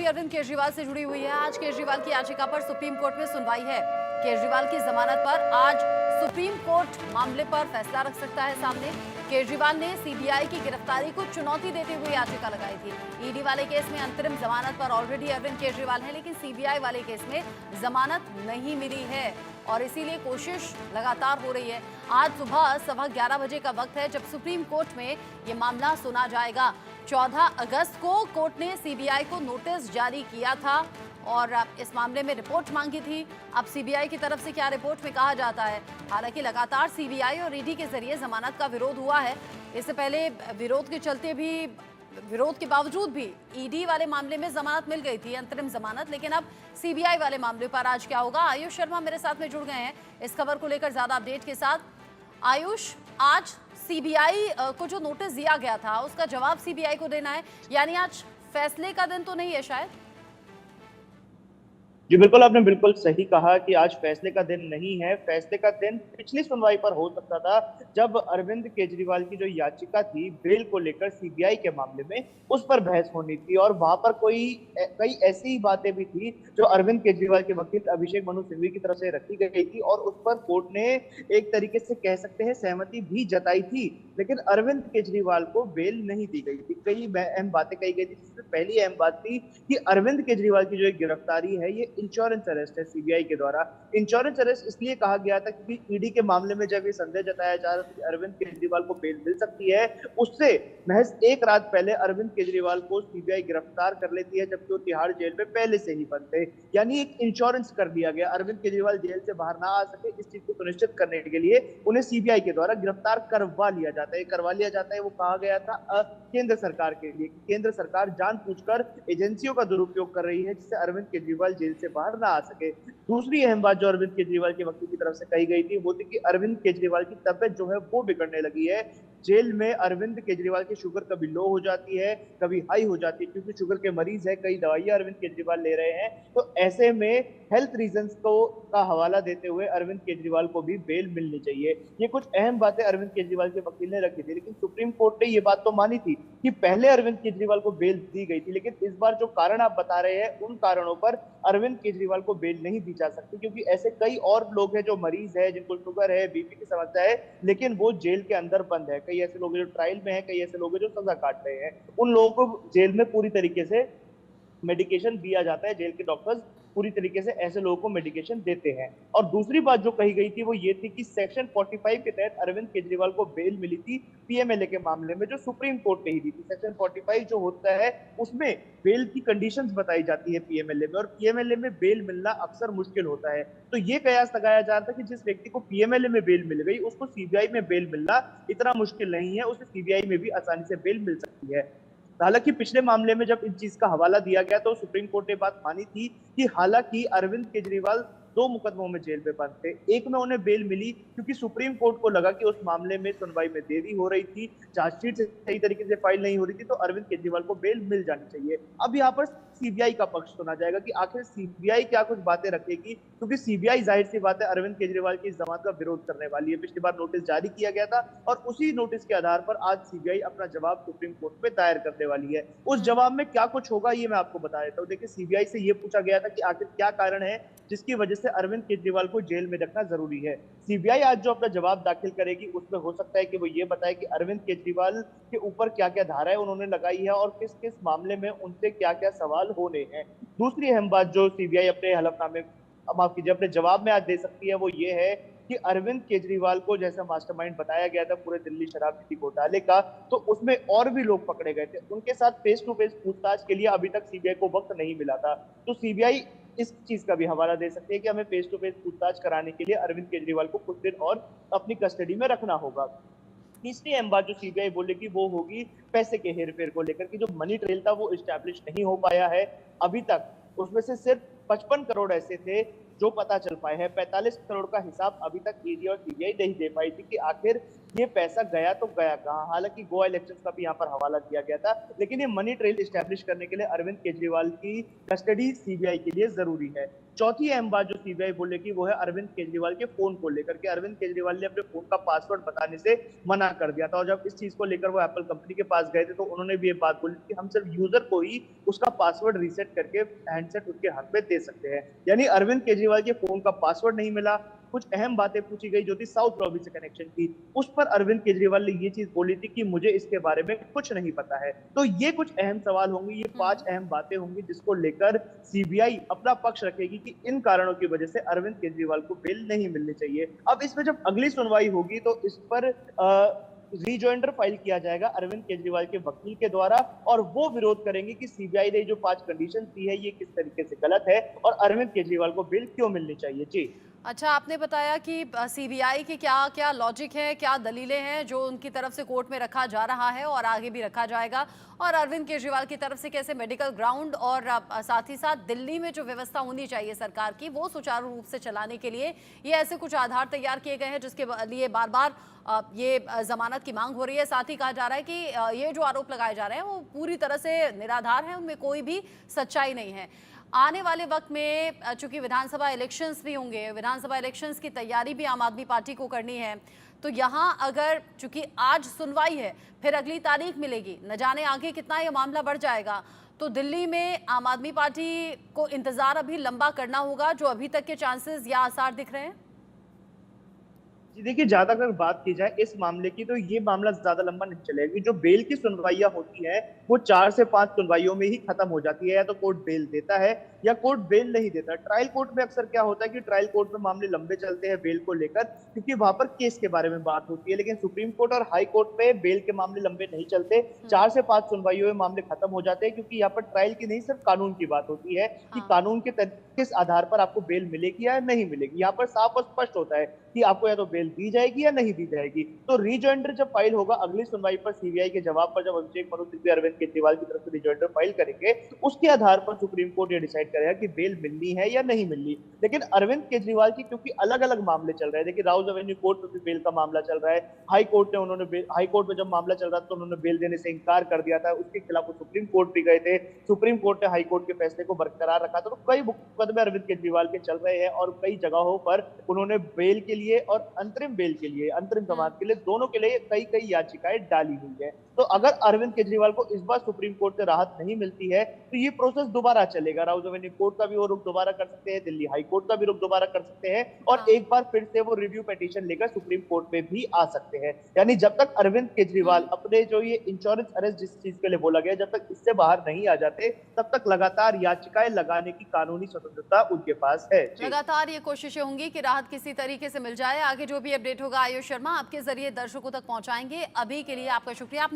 अरविंद केजरीवाल से जुड़ी हुई है। आज केजरीवाल की याचिका पर सुप्रीम कोर्ट में सुनवाई है। केजरीवाल की जमानत पर आज सुप्रीम कोर्ट मामले पर फैसला रख सकता है सामने। केजरीवाल ने सीबीआई की गिरफ्तारी को चुनौती देते हुए याचिका लगाई थी। ईडी वाले केस में अंतरिम जमानत पर ऑलरेडी अरविंद केजरीवाल है, लेकिन सीबीआई वाले केस में जमानत नहीं मिली है और इसीलिए कोशिश लगातार हो रही है। आज सुबह 11:15 बजे का वक्त है जब सुप्रीम कोर्ट में ये मामला सुना जाएगा। 14 अगस्त को कोर्ट ने सीबीआई को नोटिस जारी किया था और इस मामले में रिपोर्ट मांगी थी। अब सीबीआई की तरफ से क्या रिपोर्ट में कहा जाता है। हालांकि लगातार सीबीआई और ईडी के जरिए जमानत का विरोध हुआ है। इससे पहले विरोध के बावजूद भी ईडी वाले मामले में जमानत मिल गई थी, अंतरिम जमानत। लेकिन अब सीबीआई वाले मामले पर आज क्या होगा। आयुष शर्मा मेरे साथ में जुड़ गए हैं इस खबर को लेकर ज्यादा अपडेट के साथ। आयुष, आज सीबीआई को जो नोटिस दिया गया था उसका जवाब सीबीआई को देना है, यानी आज फैसले का दिन तो नहीं है शायद? जी बिल्कुल, आपने बिल्कुल सही कहा कि आज फैसले का दिन नहीं है। फैसले का दिन पिछली सुनवाई पर हो सकता था, जब अरविंद केजरीवाल की जो याचिका थी बेल को लेकर सीबीआई के मामले में, उस पर बहस होनी थी और वहां पर कई ऐसी बातें भी थी जो अरविंद केजरीवाल के वकील अभिषेक मनु सिंघवी की तरफ से रखी गई थी और उस पर कोर्ट ने एक तरीके से कह सकते हैं सहमति भी जताई थी। लेकिन अरविंद केजरीवाल को बेल नहीं दी गई थी। कई अहम बातें कही गई थी, जिसमें पहली अहम बात थी कि अरविंद केजरीवाल की जो गिरफ्तारी है ये इंश्योरेंस अरेस्ट है सीबीआई के द्वारा। इंश्योरेंस अरेस्ट इसलिए कहा गया था क्योंकि ईडी के मामले में जब ये संदेह जताया जा रहा था कि अरविंद केजरीवाल को बेल मिल सकती है, उससे महज एक रात पहले अरविंद केजरीवाल को सीबीआई गिरफ्तार कर लेती है, जबकि वो तिहाड़ जेल में पहले से ही बंद थे। यानी एक इंश्योरेंस कर दिया गया, अरविंद केजरीवाल जेल से बाहर ना आ सके, इस चीज को सुनिश्चित करने के लिए उन्हें सीबीआई के द्वारा गिरफ्तार करवा लिया जाता है। वो कहा गया था केंद्र सरकार के लिए, केंद्र सरकार जानबूझकर एजेंसियों का दुरुपयोग कर रही है जिससे अरविंद केजरीवाल जेल से बाहर ना आ सके। दूसरी अहम बात जो अरविंद केजरीवाल के वकील की तरफ से कही गई थी वो थी कि अरविंद केजरीवाल की तबियत जो है वो बिगड़ने लगी है। जेल में अरविंद केजरीवाल की शुगर कभी लो हो जाती है, कभी हाई हो जाती है, क्योंकि शुगर के मरीज है, कई दवाइयां अरविंद केजरीवाल ले रहे हैं। तो ऐसे में हेल्थ रीजंस को का हवाला देते हुए अरविंद केजरीवाल को भी बेल मिलनी चाहिए। ये कुछ अहम बातें अरविंद केजरीवाल के वकील ने रखी थी, लेकिन सुप्रीम कोर्ट ने ये बात तो मानी थी कि पहले अरविंद केजरीवाल को बेल दी गई थी, लेकिन इस बार जो कारण आप बता रहे हैं उन कारणों पर अरविंद केजरीवाल को बेल नहीं दी जा सकती, क्योंकि ऐसे कई और लोग हैं जो मरीज है, जिनको शुगर है, बीपी की समस्या है, लेकिन वो जेल के अंदर बंद है। कई ऐसे लोग हैं जो ट्रायल में है, कई ऐसे लोग हैं जो सजा काट रहे हैं। उन लोगों को जेल में पूरी तरीके से मेडिकेशन दिया जाता है, जेल के डॉक्टर्स पूरी तरीके से ऐसे लोगों को मेडिकेशन देते हैं। और दूसरी बात जो कही गई थी वो ये थी कि सेक्शन 45 के तहत अरविंद केजरीवाल को बेल मिली थी पीएमएलए के मामले में, जो सुप्रीम कोर्ट ने ही दी थी। सेक्शन 45 जो होता है उसमें बेल की कंडीशंस बताई जाती है पीएमएलए में, और पीएमएलए में बेल मिलना अक्सर मुश्किल होता है। तो ये कयास लगाया जा रहा था कि जिस व्यक्ति को पीएमएलए में बेल मिल गई उसको सीबीआई में बेल मिलना इतना मुश्किल नहीं है, उसे सीबीआई में भी आसानी से बेल मिल सकती है। हालांकि पिछले मामले में जब इन चीज का हवाला दिया गया तो सुप्रीम कोर्ट ने बात मानी थी कि हालांकि अरविंद केजरीवाल 2 मुकदमों में जेल में बंद थे। एक में उन्हें बेल मिली क्योंकि सुप्रीम कोर्ट को लगा कि उस मामले में सुनवाई में देरी हो रही थी, चार्जशीट सही तरीके से फाइल नहीं हो रही थी, तो अरविंद केजरीवाल को बेल मिल जानी चाहिए। अब यहाँ पर सीबीआई का पक्ष सुना जाएगा कि आखिर सीबीआई क्या कुछ बातें रखेगी, क्योंकि सीबीआई जाहिर सी बात है अरविंद केजरीवाल की जमानत का विरोध करने वाली है। पिछली बार नोटिस जारी किया गया था और उसी नोटिस के आधार पर आज सीबीआई अपना जवाब सुप्रीम कोर्ट में दायर करने वाली है। उस जवाब में क्या कुछ होगा ये मैं आपको बता देता हूँ। देखिए, सीबीआई से ये पूछा गया था कि आखिर क्या कारण है जिसकी वजह से अरविंद केजरीवाल को जेल में रखना जरूरी है। सीबीआई आज जो अपना जवाब दाखिल करेगी उसमें हो सकता है कि वो ये बताए कि अरविंद केजरीवाल के ऊपर क्या क्या धाराएं उन्होंने लगाई है और किस किस मामले में उनसे क्या क्या सवाल होने हैं। दूसरी अहम बात जो सीबीआई अपने हलफनामे, माफ कीजिए, अपने जवाब में आज दे सकती है वो ये है कि अरविंद केजरीवाल को जैसा मास्टरमाइंड बताया गया था पूरे दिल्ली शराब नीति घोटाले का, तो उसमें और भी लोग पकड़े गए थे। उनके साथ फेस टू फेस पूछताछ के लिए अभी तक सीबीआई को वक्त नहीं मिला था। तो सीबीआई इस चीज का भी हवाला दे सकती है कि हमें फेस टू फेस पूछताछ कराने के लिए अरविंद केजरीवाल को कुछ दिन और अपनी कस्टडी में रखना होगा। तीसरी अहम बात जो सीबीआई बोलेगी वो होगी पैसे के हेरफेर को लेकर, कि जो मनी ट्रेल था वो इस्टेब्लिश नहीं हो पाया है अभी तक। उसमें से सिर्फ 55 करोड़ ऐसे थे जो पता चल पाया है 45 करोड़ का हिसाब अभी तक ईडी और सीबीआई नहीं दे पाई थी कि आखिर ये पैसा गया तो गया कहाँ। हालांकि गोवा इलेक्शंस का भी यहाँ पर हवाला दिया गया था, लेकिन ये मनी ट्रेल स्टैब्लिश करने के लिए अरविंद केजरीवाल की कस्टडी सीबीआई के लिए जरूरी है। चौथी अहम बात जो सीबीआई बोलेगी वो है अरविंद केजरीवाल के फोन को लेकर के। अरविंद केजरीवाल ने अपने फोन का पासवर्ड बताने से मना कर दिया था और जब इस चीज को लेकर वो एप्पल कंपनी के पास गए थे तो उन्होंने भी ये बात बोली कि हम सिर्फ यूजर को ही उसका पासवर्ड रीसेट करके हैंडसेट उसके हाथ में दे सकते हैं। यानी अरविंद केजरीवाल के फोन का पासवर्ड नहीं मिला। कुछ अहम बातें पूछी गई जो थी साउथ प्रोविंस से कनेक्शन की, उस पर अरविंद केजरीवाल ने ये चीज बोली थी कि मुझे इसके बारे में कुछ नहीं पता है। तो ये कुछ अहम सवाल होंगे, ये 5 अहम बातें होंगी जिसको लेकर सीबीआई अपना पक्ष रखेगी कि इन कारणों की वजह से अरविंद केजरीवाल को बेल नहीं मिलनी चाहिए। अब इसमें जब अगली सुनवाई होगी तो इस पर रिजॉइंडर फाइल किया जाएगा अरविंद केजरीवाल के वकील के द्वारा और वो विरोध करेंगे कि सीबीआई ने जो 5 कंडीशन दी है ये किस तरीके से गलत है और अरविंद केजरीवाल को बेल क्यों मिलनी चाहिए। जी अच्छा, आपने बताया कि सीबीआई की क्या क्या लॉजिक है, क्या दलीलें हैं जो उनकी तरफ से कोर्ट में रखा जा रहा है और आगे भी रखा जाएगा, और अरविंद केजरीवाल की तरफ से कैसे मेडिकल ग्राउंड और साथ ही साथ दिल्ली में जो व्यवस्था होनी चाहिए सरकार की वो सुचारू रूप से चलाने के लिए ये ऐसे कुछ आधार तैयार किए गए हैं जिसके लिए बार बार ये जमानत की मांग हो रही है। साथ ही कहा जा रहा है कि ये जो आरोप लगाए जा रहे हैं वो पूरी तरह से निराधार है, उनमें कोई भी सच्चाई नहीं है। आने वाले वक्त में चूंकि विधानसभा इलेक्शंस भी होंगे, विधानसभा इलेक्शंस की तैयारी भी आम आदमी पार्टी को करनी है, तो यहाँ अगर चूंकि आज सुनवाई है फिर अगली तारीख मिलेगी, न जाने आगे कितना ये मामला बढ़ जाएगा, तो दिल्ली में आम आदमी पार्टी को इंतजार अभी लंबा करना होगा जो अभी तक के चांसेस या आसार दिख रहे हैं। जी देखिए, ज्यादा अगर बात की जाए इस मामले की तो ये मामला ज्यादा लंबा नहीं चलेगी। जो बेल की सुनवाइयां होती है वो 4 से 5 सुनवाइयों में ही खत्म हो जाती है, या तो कोर्ट बेल देता है या कोर्ट बेल नहीं देता। ट्रायल कोर्ट में अक्सर क्या होता है कि ट्रायल कोर्ट में मामले लंबे चलते हैं बेल को लेकर, क्योंकि वहां पर केस के बारे में बात होती है, लेकिन सुप्रीम कोर्ट और हाई कोर्ट में बेल के मामले लंबे नहीं चलते। 4 से 5 सुनवाइयों में मामले खत्म हो जाते हैं, क्योंकि यहाँ पर ट्रायल की नहीं सिर्फ कानून की बात होती है कि कानून के किस आधार पर आपको बेल मिलेगी या नहीं मिलेगी। यहाँ पर साफ और स्पष्ट होता है कि आपको या तो बेल दी जाएगी या नहीं दी जाएगी। तो रिजॉइंडर जब फाइल होगा अगली सुनवाई पर सीबीआई के जवाब पर, जब अभिषेक मनु सिंघवी अरविंद केजरीवाल की तरफ से रिजॉइंडर फाइल करेंगे, उसके आधार पर सुप्रीम कोर्ट ये डिसाइड करेगा कि बेल मिलनी है या नहीं मिलनी। लेकिन अरविंद केजरीवाल की क्योंकि अलग अलग मामले चल रहे हैं, देखिए राउज एवेन्यू कोर्ट में भी बेल का मामला चल रहा है, हाई कोर्ट में जब मामला चल रहा था तो उन्होंने बेल देने से इनकार कर दिया था, उसके खिलाफ वो सुप्रीम कोर्ट भी गए थे, सुप्रीम कोर्ट ने हाई कोर्ट के फैसले को बरकरार रखा था। तो कई मुकदमे अरविंद केजरीवाल के चल रहे हैं और कई जगहों पर उन्होंने बेल के लिए और अंतरिम बेल के लिए, अंतरिम जमानत के लिए, दोनों के लिए कई याचिकाएं डाली हुई है। तो अगर अरविंद केजरीवाल को इस बार सुप्रीम कोर्ट से राहत नहीं मिलती है तो ये प्रोसेस दोबारा चलेगा। राउज एवेन्यू कोर्ट का भी वो रुख दोबारा कर सकते हैं, दिल्ली हाई कोर्ट का भी रुख दोबारा कर सकते हैं और एक बार फिर से वो रिव्यू पिटीशन लेकर सुप्रीम कोर्ट में भी आ सकते हैं। यानी जब तक अरविंद केजरीवाल अपने जो ये इंश्योरेंस अरेस्ट जिस चीज के लिए बोला गया, जब तक इससे बाहर नहीं आ जाते तब तक लगातार याचिकाएं लगाने की कानूनी स्वतंत्रता उनके पास है। लगातार ये कोशिशें होंगी कि राहत किसी तरीके से मिल जाए। आगे जो भी अपडेट होगा आयुष शर्मा आपके जरिए दर्शकों तक पहुंचाएंगे। अभी के लिए आपका शुक्रिया।